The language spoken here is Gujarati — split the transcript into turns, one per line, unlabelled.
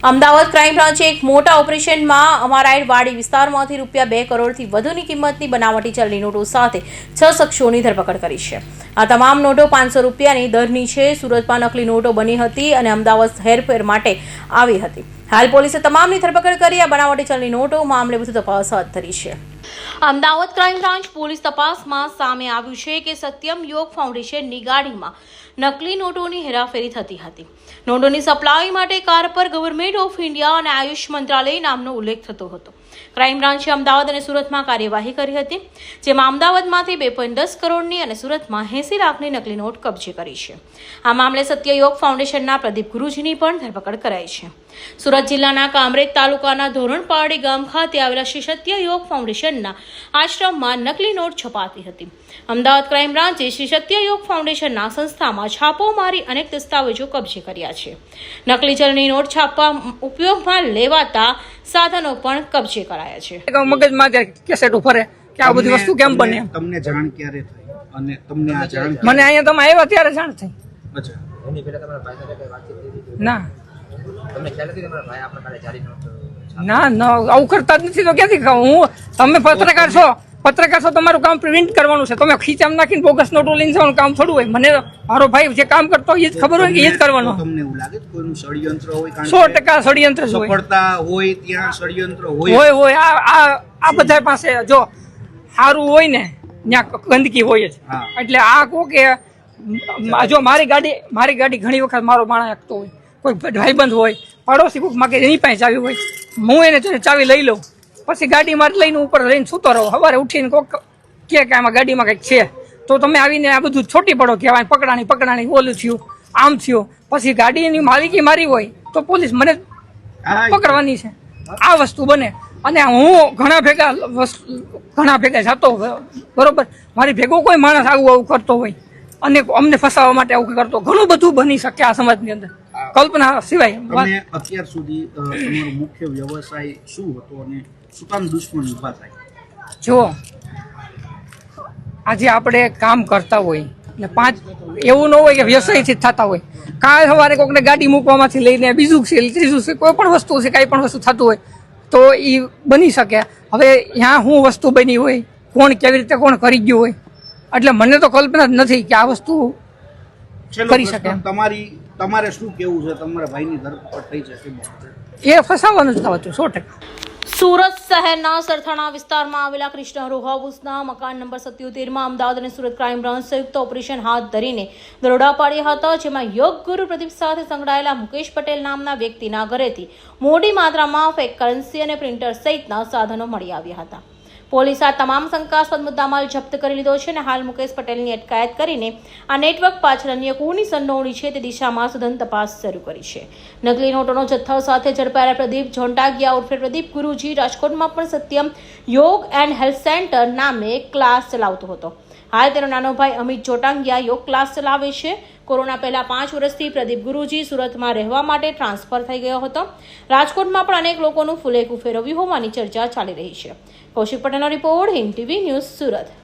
અમદાવાદ ક્રાઇમ બ્રાન્ચે એક મોટા ઓપરેશનમાં અમારાઈડ વાડી વિસ્તારમાંથી ₹2 કરોડથી વધુની કિંમતની બનાવટી ચલણી નોટો સાથે 6 શખ્સોની ધરપકડ કરી છે. આ તમામ નોટો ₹500ની દરની છે. સુરતમાં નકલી નોટો બની હતી અને અમદાવાદ હેરફેર માટે આવી હતી. હાલ પોલીસે તમામની ધરપકડ કરી આ બનાવટી ચલણી નોટો મામલે વધુ તપાસ હાથ ધરી છે. અમદાવાદ ક્રાઇમ બ્રાન્ચ પોલીસ તપાસમાં સામે આવ્યું છે કે સત્યમ યોગ ફાઉન્ડેશનની ગાડીમાં નકલી નોટોની હેરાફેરી થતી હતી. નોટોની સપ્લાય માટે કાર પર ગવર્મેન્ટ ઓફ ઇન્ડિયા અને આયુષ મંત્રાલય નામનો ઉલ્લેખ થતો હતો. ક્રાઇમ બ્રાન્ચે અમદાવાદ અને સુરતમાં કાર્યવાહી કરી હતી, જેમાં અમદાવાદમાંથી 2.10 કરોડની અને સુરતમાં 80 લાખની નકલી નોટ કબજે કરી છે. આ મામલે સત્યયોગ ફાઉન્ડેશનના પ્રદીપ ગુરુજીની પણ ધરપકડ કરાઈ છે. સુરત જિલ્લાના કામરેજ તાલુકાના ધોરણપાડી ગામ ખાતે આવેલા શ્રી સત્યયોગ ફાઉન્ડેશનના આશ્રમમાં નકલી નોટ છપાતી હતી. અમદાવાદ ક્રાઇમ બ્રાન્ચે શ્રી સત્યયોગ ફાઉન્ડેશનના સંસ્થામાં છાપો મારી અનેક દસ્તાવેજો કબજે કર્યા છે. નકલી ચલણી નોટ છાપવા ઉપયોગમાં લેવાતા સાધનો પણ કબજે કરાયા છે.
મગજમાં કેસેટ ફરે કે આ બધી વસ્તુ કેમ બને.
તમને જાણ ક્યારે થઈ અને તમને આ જાણ
મને અહીંયા તમે આવ્યા ત્યારે જાણ થઈ.
અચ્છા,
એની પહેલા તમારા ભાઈ સાથે કઈ વાતચીત થઈ હતી?
ના,
તમને ખ્યાલ હતી તમારા ભાઈ આ પ્રકારે જારી નોટ?
ના, આવું કરતા જ નથી તો ક્યાંથી ખાવ. તમે પત્રકાર છો, તમારું કામ પ્રિન્ટ કરવાનું છે. તમે ખીચામ નાખીને બોગસ નોટો લઈને જવાનું કામ થોડું હોય. મને મારો ભાઈ જે કામ કરતો હોય એ જ ખબર હોય કે એ જ કરવાનું.
તમને એવું લાગે કોઈનું ષડયંત્ર હોય?
100% ષડયંત્ર જ હોય.
સફળતા હોય ત્યાં ષડયંત્ર હોય.
હોય આ બધા પાસે જો સારું હોય ને ત્યાં ગંદકી હોય જ. એટલે આ કહો કે જો મારી ગાડી ઘણી વખત મારો માણસ એકતો હોય, કોઈ ભાઈબંધ હોય, પડોશી કોઈક માગે એની પાસે ચાવી હોય, હું એને ચાવી લઈ લઉં, પછી ગાડી મારે લઈને ઉપર રહીને સૂતો રહો. સવારે ઉઠીને કોઈક કે આમાં ગાડીમાં કંઈક છે તો તમે આવીને આ બધું છોટી પડો કહેવાય, પકડાણી ઓલું થયું, આમ થયું. પછી ગાડીની માલિકી મારી હોય તો પોલીસ મને પકડવાની છે. આ વસ્તુ બને. અને હું ઘણા ભેગા જતો, બરોબર, મારી ભેગો કોઈ માણસ આવું કરતો હોય અને અમને ફસાવવા માટે આવું કરતો, ઘણું બધું બની શકે આ સમાજની અંદર, કલ્પના સિવાય.
તમે અત્યાર સુધી તમારો મુખ્ય વ્યવસાય શું હતો અને શું કામ દુશ્મન ઉભા થાય?
જો આજે આપણે કામ કરતા હોય ને એવું ન હોય કે વ્યવસાયથી જ થતા હોય. કાલ સવારે કોઈકને ગાડી મૂકવામાંથી લઈને બીજું છે, ત્રીજું છે, કોઈ પણ વસ્તુ છે, કાંઈ પણ વસ્તુ થતું હોય તો એ બની શકે. હવે ત્યાં શું વસ્તુ બની હોય, કોણ કેવી રીતે કોણ કરી ગયું હોય, એટલે મને તો કલ્પના જ નથી કે આ વસ્તુ કરી શકે.
તમારે શું કેવું છે? તમારા ભાઈની ધરપકડ થઈ છે,
એ ફસાવાનું જ થતું 100%.
સુરત શહેરના સરથાણા વિસ્તારમાં આવેલા કૃષ્ણ રોહ હાઉસના મકાન નંબર 77માં અમદાવાદ અને સુરત ક્રાઇમ બ્રાન્ચ સંયુક્ત ઓપરેશન હાથ ધરીને દરોડા પાડ્યા હતા, જેમાં યોગ ગુરુ પ્રદીપ સાથે સંકળાયેલા મુકેશ પટેલ નામના વ્યક્તિના ઘરેથી મોટી માત્રામાં ફેક કરન્સી અને પ્રિન્ટર સહિતના સાધનો મળી આવ્યા હતા. પોલીસે આ તમામ શંકાસ્પદ મુદ્દામાલ જપ્ત કરી લીધો છે અને હાલ મુકેશ પટેલની અટકાયત કરીને આ નેટવર્ક પાછળ અન્ય કોની સંડોવણી છે તે દિશામાં સઘન તપાસ શરૂ કરી છે. નકલી નોટોનો જથ્થો સાથે ઝડપાયેલા પ્રદીપ જોંટાગિયા ઉર્ફે પ્રદીપ ગુરુજી રાજકોટમાં પણ સત્યમ યોગ એન્ડ હેલ્થ સેન્ટર નામે ક્લાસ ચલાવતો હતો. હાલ તેનો નાનો ભાઈ અમિત જોટાંગિયા યોગ ક્લાસ ચલાવે છે. કોરોના પહેલા 5 વર્ષથી પ્રદીપ ગુરુજી સુરતમાં રહેવા માટે ટ્રાન્સફર થઈ ગયો હતો. રાજકોટમાં પણ અનેક લોકોનું ફુલેકું ફેરવ્યું હોવાની ચર્ચા ચાલી રહી છે. કૌશિક પટેલનો report, Hind TV news, Surat.